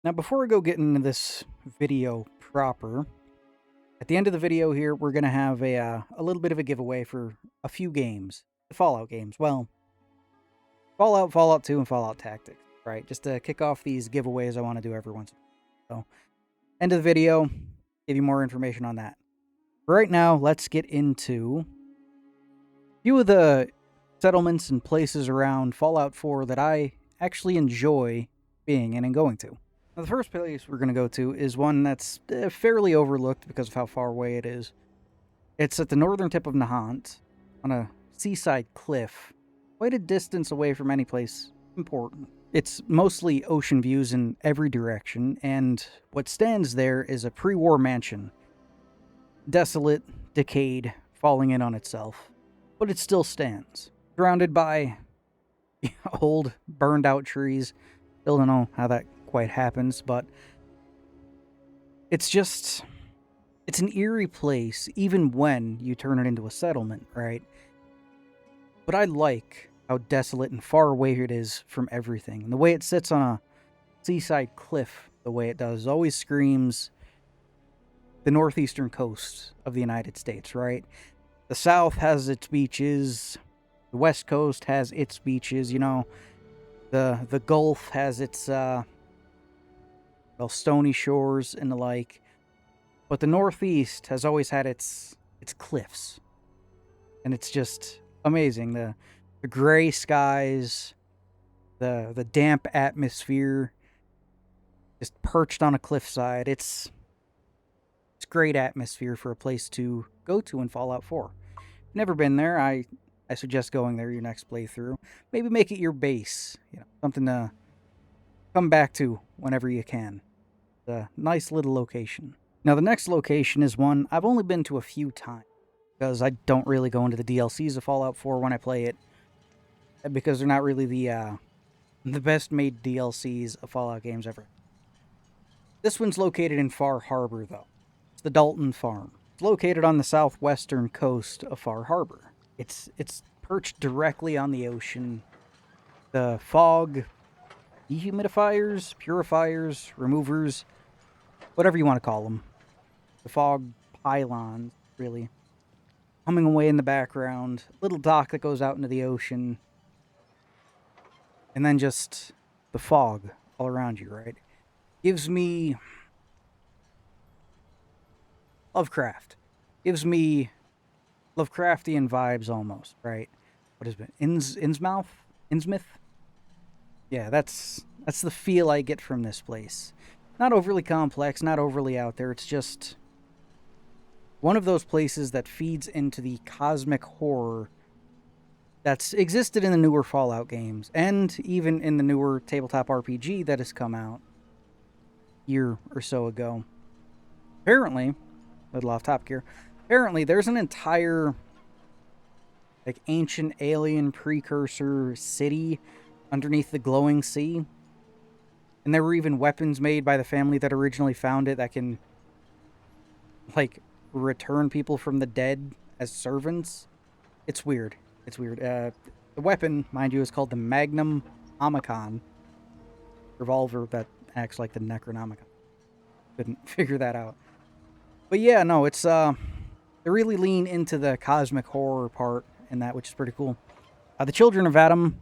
Now, before we go get into this video proper, at the end of the video here, we're going to have a little bit of a giveaway for a few games. The Fallout games. Well, Fallout, Fallout 2, and Fallout Tactics, right? Just to kick off these giveaways I want to do every once in a while. So, end of the video, give you more information on that. Right now, let's get into a few of the settlements and places around Fallout 4 that I actually enjoy being in and going to. Now, the first place we're going to go to is one that's fairly overlooked because of how far away it is. It's at the northern tip of Nahant, on a seaside cliff, quite a distance away from any place important. It's mostly ocean views in every direction, and what stands there is a pre-war mansion. Desolate, decayed, falling in on itself. But it still stands. Surrounded by old, burned-out trees. Still don't know how that quite happens, but it's an eerie place, even when you turn it into a settlement, right? But I like how desolate and far away it is from everything. And the way it sits on a seaside cliff, the way it does, always screams the northeastern coast of the United States, right? The South has its beaches, the West Coast has its beaches, you know, the Gulf has its, stony shores and the like, but the Northeast has always had its cliffs, and it's just amazing. The gray skies, the damp atmosphere, just perched on a cliffside. It's great atmosphere for a place to go to in Fallout 4. Never been there. I suggest going there your next playthrough. Maybe make it your base. You know, something to come back to whenever you can. It's a nice little location. Now, the next location is one I've only been to a few times, because I don't really go into the DLCs of Fallout 4 when I play it, because they're not really the best made DLCs of Fallout games ever. This one's located in Far Harbor, though. It's the Dalton Farm. It's located on the southwestern coast of Far Harbor. It's perched directly on the ocean. The fog dehumidifiers, purifiers, removers, whatever you want to call them. The fog pylons, really, humming away in the background. Little dock that goes out into the ocean. And then just the fog all around you, right? Gives me Lovecraft. Gives me Lovecraftian vibes almost, right? What has been Innsmouth? Yeah, that's the feel I get from this place. Not overly complex, not overly out there. It's just one of those places that feeds into the cosmic horror that's existed in the newer Fallout games, and even in the newer tabletop RPG that has come out a year or so ago. Apparently, a little off topic here, apparently there's an entire ancient alien precursor city underneath the glowing sea. And there were even weapons made by the family that originally found it that can return people from the dead as servants. It's weird. The weapon, mind you, is called the Magnum Omicon revolver that acts like the Necronomicon. Couldn't figure that out. But yeah, no, it's they really lean into the cosmic horror part in that, which is pretty cool. The Children of Adam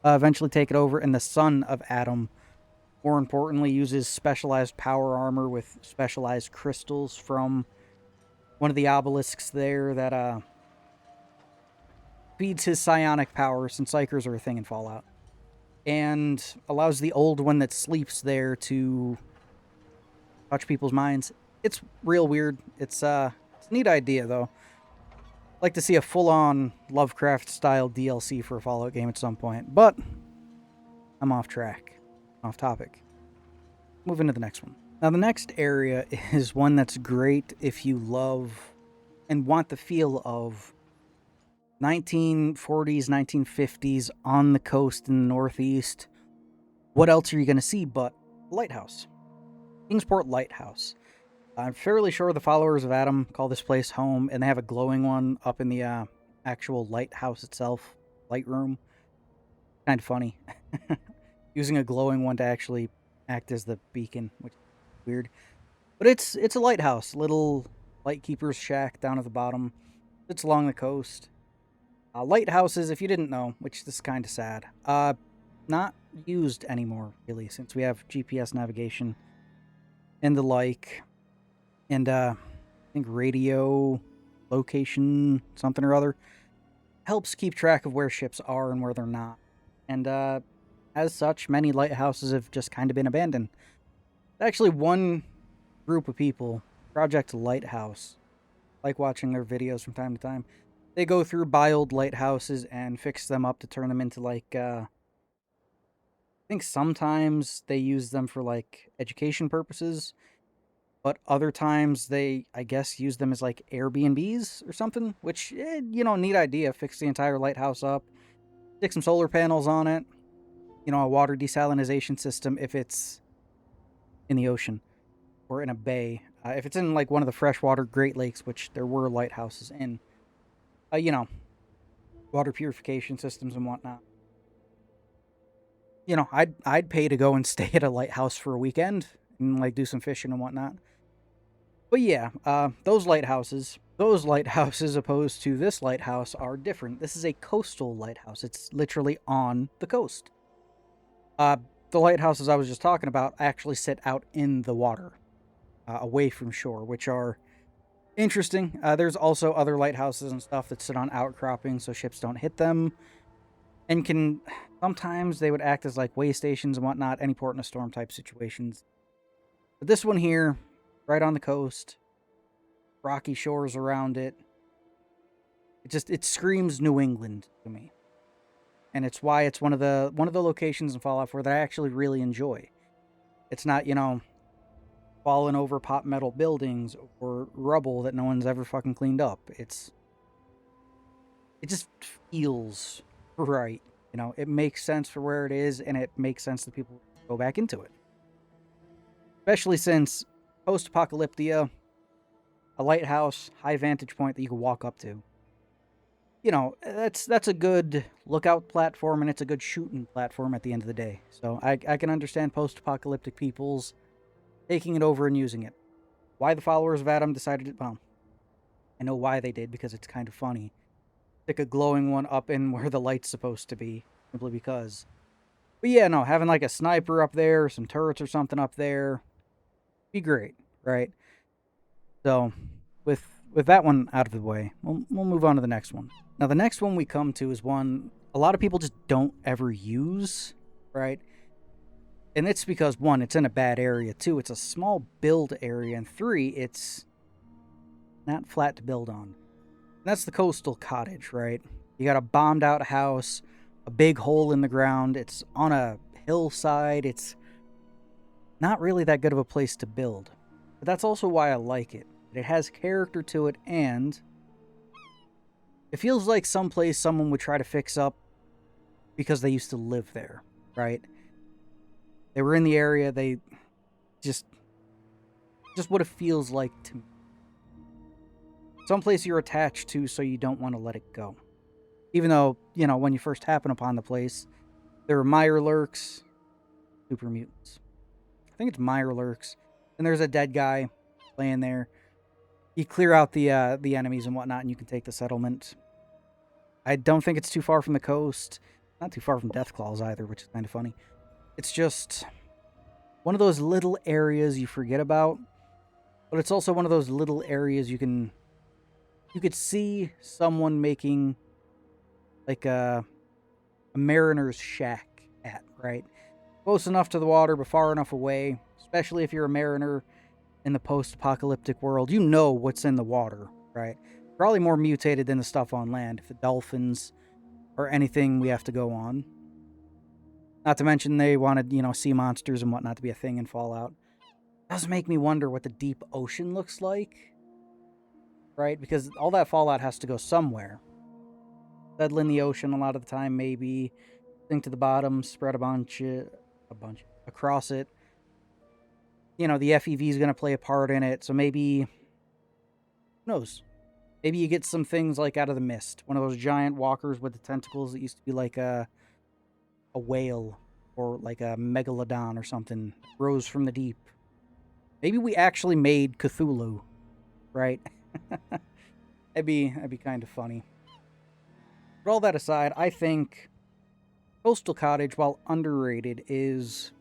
eventually take it over, and the Son of Adam, more importantly, uses specialized power armor with specialized crystals from one of the obelisks there that feeds his psionic power, since psychers are a thing in Fallout, and allows the old one that sleeps there to touch people's minds. It's real weird. It's a neat idea, though. I'd like to see a full-on Lovecraft-style DLC for a Fallout game at some point, but I'm off track, off topic. Moving to the next one. Now, the next area is one that's great if you love and want the feel of 1940s, 1950s on the coast in the Northeast. What else are you going to see but Lighthouse? Kingsport Lighthouse. I'm fairly sure the followers of Adam call this place home, and they have a glowing one up in the actual lighthouse itself, light room. Kind of funny. Using a glowing one to actually act as the beacon, which is weird. But it's a lighthouse, little lightkeeper's shack down at the bottom. It's along the coast. Lighthouses, if you didn't know, which this is kind of sad, not used anymore, really, since we have GPS navigation and the like. And I think radio location something or other helps keep track of where ships are and where they're not. And as such, many lighthouses have just kind of been abandoned. Actually, one group of people, Project Lighthouse, like watching their videos from time to time. They go through buy old lighthouses and fix them up to turn them into like I think sometimes they use them for like education purposes, but other times they, I guess, use them as like Airbnbs or something, which, neat idea. Fix the entire lighthouse up, stick some solar panels on it, a water desalinization system if it's in the ocean or in a bay. If it's in like one of the freshwater Great Lakes, which there were lighthouses in, water purification systems and whatnot. I'd pay to go and stay at a lighthouse for a weekend and like do some fishing and whatnot. But yeah, those lighthouses opposed to this lighthouse are different. This is a coastal lighthouse. It's literally on the coast. The lighthouses I was just talking about actually sit out in the water, away from shore, which are interesting. There's also other lighthouses and stuff that sit on outcroppings so ships don't hit them. And sometimes they would act as like way stations and whatnot, any port in a storm type situations. But this one here, right on the coast, rocky shores around it, it screams New England to me. And it's why it's one of the locations in Fallout 4 that I actually really enjoy. It's not, fallen over pop metal buildings or rubble that no one's ever fucking cleaned up. It just feels right. It makes sense for where it is, and it makes sense that people go back into it. Especially since post-apocalyptia, a lighthouse, high vantage point that you can walk up to. That's a good lookout platform, and it's a good shooting platform at the end of the day. So I can understand post-apocalyptic people's taking it over and using it. Why the followers of Adam decided it, well, I know why they did, because it's kind of funny. Stick a glowing one up in where the light's supposed to be, simply because. But yeah, no, having like a sniper up there, some turrets or something up there, be great, right? So, with that one out of the way, we'll move on to the next one. Now, the next one we come to is one a lot of people just don't ever use, right? And it's because, one, it's in a bad area. Two, it's a small build area. And three, it's not flat to build on. And that's the coastal cottage, right? You got a bombed out house, a big hole in the ground. It's on a hillside. It's not really that good of a place to build. But that's also why I like it. It has character to it, and it feels like someplace someone would try to fix up because they used to live there, right? They were in the area. They just what it feels like to me. Someplace you're attached to so you don't want to let it go. Even though, when you first happen upon the place, there are Mirelurks, super mutants. I think it's Mirelurks. And there's a dead guy laying there. You clear out the enemies and whatnot, and you can take the settlement. I don't think it's too far from the coast. Not too far from Deathclaws either, which is kind of funny. It's just one of those little areas you forget about, but it's also one of those little areas you could see someone making like a mariner's shack at, right? Close enough to the water, but far enough away, especially if you're a mariner in the post-apocalyptic world. You know what's in the water, right? Probably more mutated than the stuff on land, if the dolphins or anything we have to go on. Not to mention they wanted, sea monsters and whatnot to be a thing in Fallout. It does make me wonder what the deep ocean looks like, right? Because all that Fallout has to go somewhere. Settle in the ocean a lot of the time, maybe. Sink to the bottom, spread a bunch across it. The FEV is going to play a part in it, so maybe, who knows? Maybe you get some things like out of the mist. One of those giant walkers with the tentacles that used to be like a whale or like a megalodon or something rose from the deep. Maybe we actually made Cthulhu, right? That'd be kind of funny. But all that aside, I think Coastal Cottage, while underrated, is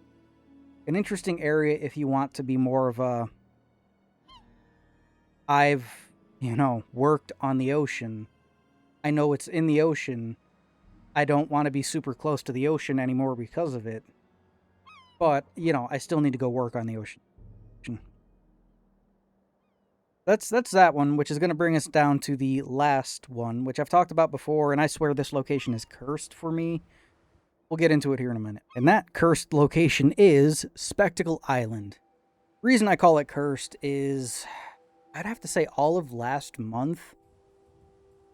an interesting area if you want to be more of a I've, worked on the ocean. I know it's in the ocean. I don't want to be super close to the ocean anymore because of it. But, I still need to go work on the ocean. That's that one, which is going to bring us down to the last one, which I've talked about before, and I swear this location is cursed for me. We'll get into it here in a minute. And that cursed location is Spectacle Island. The reason I call it cursed is I'd have to say all of last month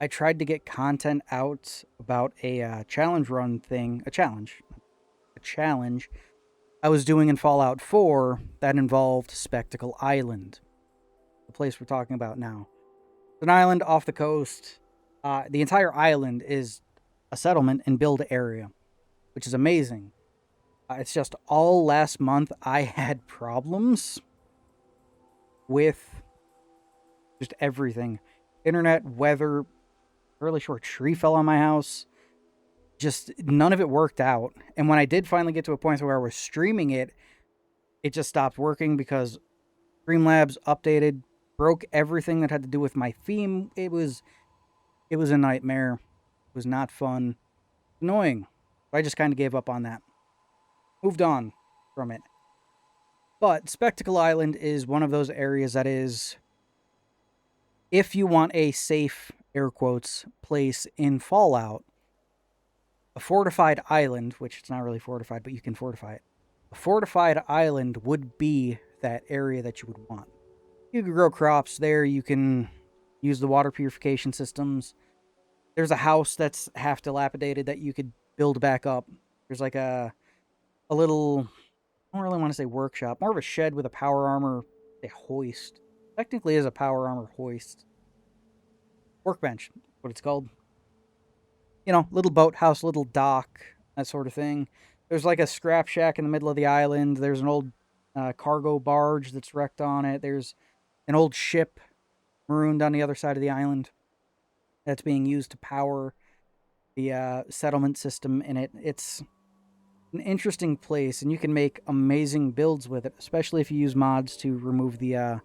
I tried to get content out about a challenge run thing, a challenge I was doing in Fallout 4 that involved Spectacle Island, the place we're talking about now. It's an island off the coast. The entire island is a settlement and build area, which is amazing. It's just all last month I had problems with just everything. Internet, weather, really short tree fell on my house. Just none of it worked out. And when I did finally get to a point where I was streaming it, it just stopped working because Streamlabs updated, broke everything that had to do with my theme. It was a nightmare. It was not fun. Annoying. I just kind of gave up on that. Moved on from it. But Spectacle Island is one of those areas that is, if you want a safe, air quotes, place in Fallout, a fortified island, which it's not really fortified, but you can fortify it. A fortified island would be that area that you would want. You can grow crops there. You can use the water purification systems. There's a house that's half dilapidated that you could build back up. There's like a little, I don't really want to say workshop, more of a shed with a power armor, a hoist. Technically is a power armor hoist. Workbench, what it's called. Little boathouse, little dock, that sort of thing. There's like a scrap shack in the middle of the island. There's an old cargo barge that's wrecked on it. There's an old ship marooned on the other side of the island that's being used to power the settlement system in it. It's an interesting place, and you can make amazing builds with it, especially if you use mods to remove the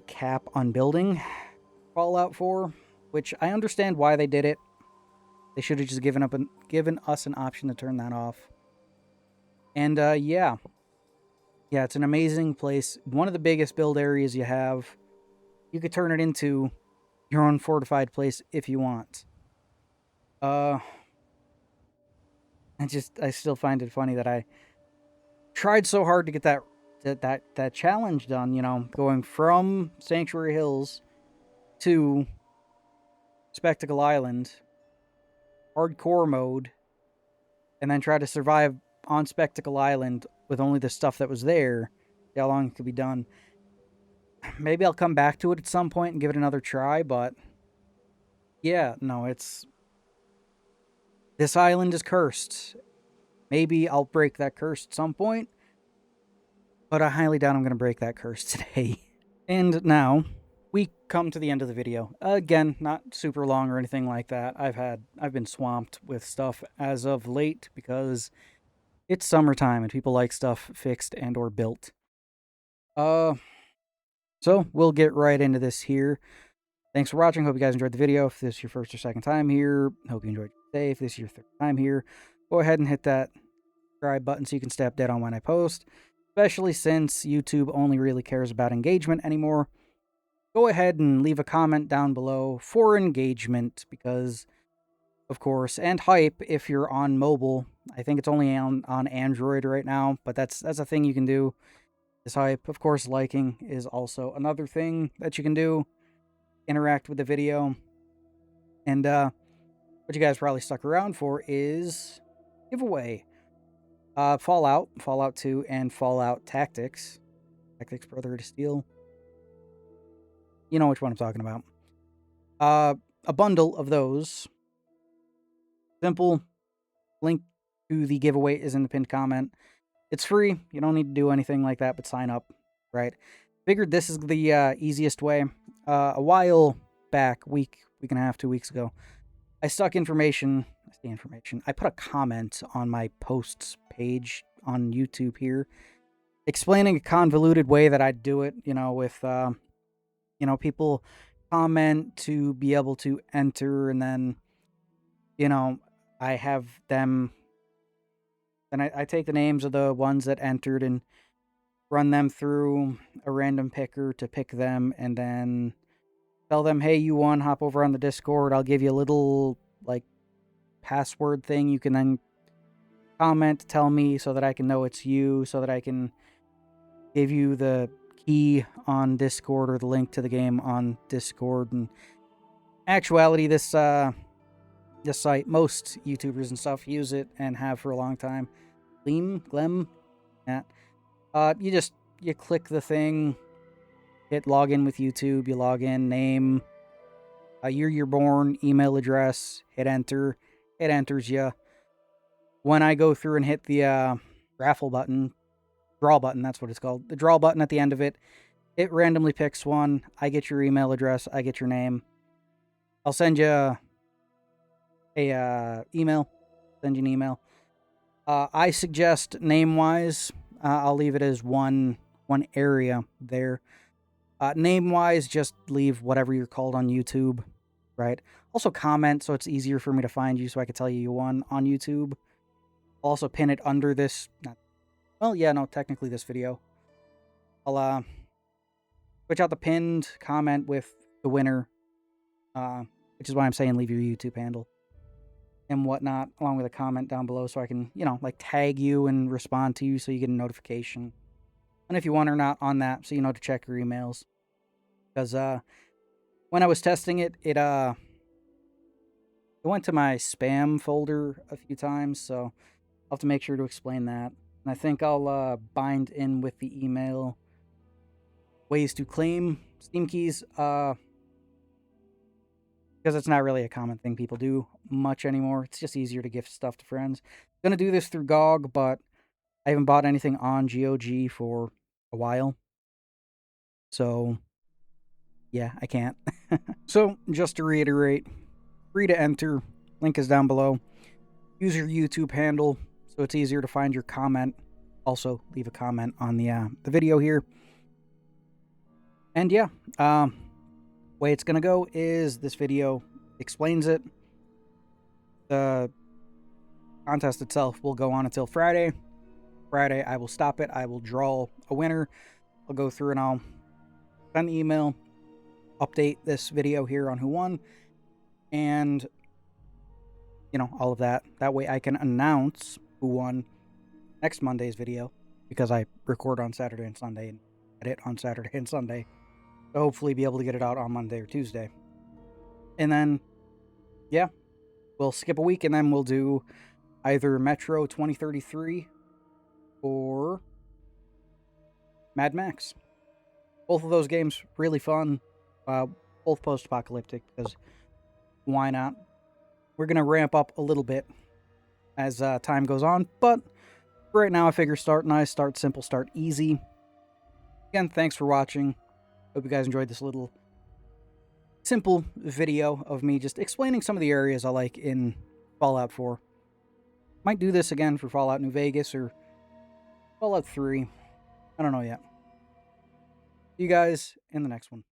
cap on building Fallout 4, which I understand why they did it. They should have just given us an option to turn that off. And yeah, it's an amazing place. One of the biggest build areas you have. You could turn it into your own fortified place if you want. I still find it funny that I tried so hard to get that challenge done, going from Sanctuary Hills to Spectacle Island, hardcore mode, and then try to survive on Spectacle Island with only the stuff that was there. See how long it could be done. Maybe I'll come back to it at some point and give it another try, but yeah, no, this island is cursed. Maybe I'll break that curse at some point, but I highly doubt I'm going to break that curse today. And now we come to the end of the video. Again, not super long or anything like that. I've been swamped with stuff as of late because it's summertime and people like stuff fixed and or built. So we'll get right into this here. Thanks for watching. Hope you guys enjoyed the video. If this is your first or second time here, hope you enjoyed it today. If this is your third time here, go ahead and hit that subscribe button so you can stay updated on when I post, especially since YouTube only really cares about engagement anymore. Go ahead and leave a comment down below for engagement because, of course, and hype if you're on mobile. I think it's only on Android right now, but that's a thing you can do. Is hype. Of course, liking is also another thing that you can do. Interact with the video. And what you guys probably stuck around for is giveaway. Fallout 2, and Fallout Tactics. Tactics Brotherhood of Steel. You know which one I'm talking about. A bundle of those. Simple, Link to the giveaway is in the pinned comment. It's free. You don't need to do anything like that but sign up, right? Figured this is the easiest way. A while back, week and a half, 2 weeks ago, I stuck information. I put a comment on my posts page on YouTube here, explaining a convoluted way that I'd do it. With people comment to be able to enter, and then I have them. Then I take the names of the ones that entered and run them through a random picker to pick them, and then tell them, hey, you won, hop over on the Discord. I'll give you a little, like, password thing. You can then comment, tell me so that I can know it's you, so that I can give you the key on Discord or the link to the game on Discord. And actuality, this site, most YouTubers and stuff use it and have for a long time. Glem, yeah. You click the thing, hit login with YouTube, you log in, name, year you're born, email address, hit enter, it enters you. When I go through and hit the raffle button, draw button, that's what it's called, the draw button at the end of it, it randomly picks one. I get your email address, I get your name. I'll send you a email, send you an email. I suggest name-wise, I'll leave it as one area there. Name-wise, just leave whatever you're called on YouTube, right? Also comment so it's easier for me to find you so I can tell you won on YouTube. I'll also pin it under this. Technically this video. I'll switch out the pinned comment with the winner, which is why I'm saying leave your YouTube handle and whatnot, along with a comment down below so I can, tag you and respond to you so you get a notification. And if you want or not on that, so you know to check your emails. Because when I was testing it, it went to my spam folder a few times, so I'll have to make sure to explain that. And I think I'll bind in with the email ways to claim Steam keys, because it's not really a common thing people do much anymore. It's just easier to gift stuff to friends. I'm going to do this through GOG, but I haven't bought anything on GOG for a while. So, yeah, I can't. So, just to reiterate, free to enter. Link is down below. Use your YouTube handle so it's easier to find your comment. Also, leave a comment on the video here. And yeah, way it's going to go is this video explains it. The contest itself will go on until Friday. Friday, I will stop it. I will draw a winner. I'll go through and I'll send an email, update this video here on who won, and, all of that. That way I can announce who won next Monday's video, because I record on Saturday and Sunday and edit on Saturday and Sunday. So hopefully be able to get it out on Monday or Tuesday. And then, yeah, we'll skip a week and then we'll do either Metro 2033 or Mad Max. Both of those games really fun. Both post-apocalyptic, because why not? We're going to ramp up a little bit as time goes on, but right now I figure start nice, start simple, start easy. Again, thanks for watching. Hope you guys enjoyed this little simple video of me just explaining some of the areas I like in Fallout 4. Might do this again for Fallout New Vegas or Fallout 3. I don't know yet. See you guys in the next one.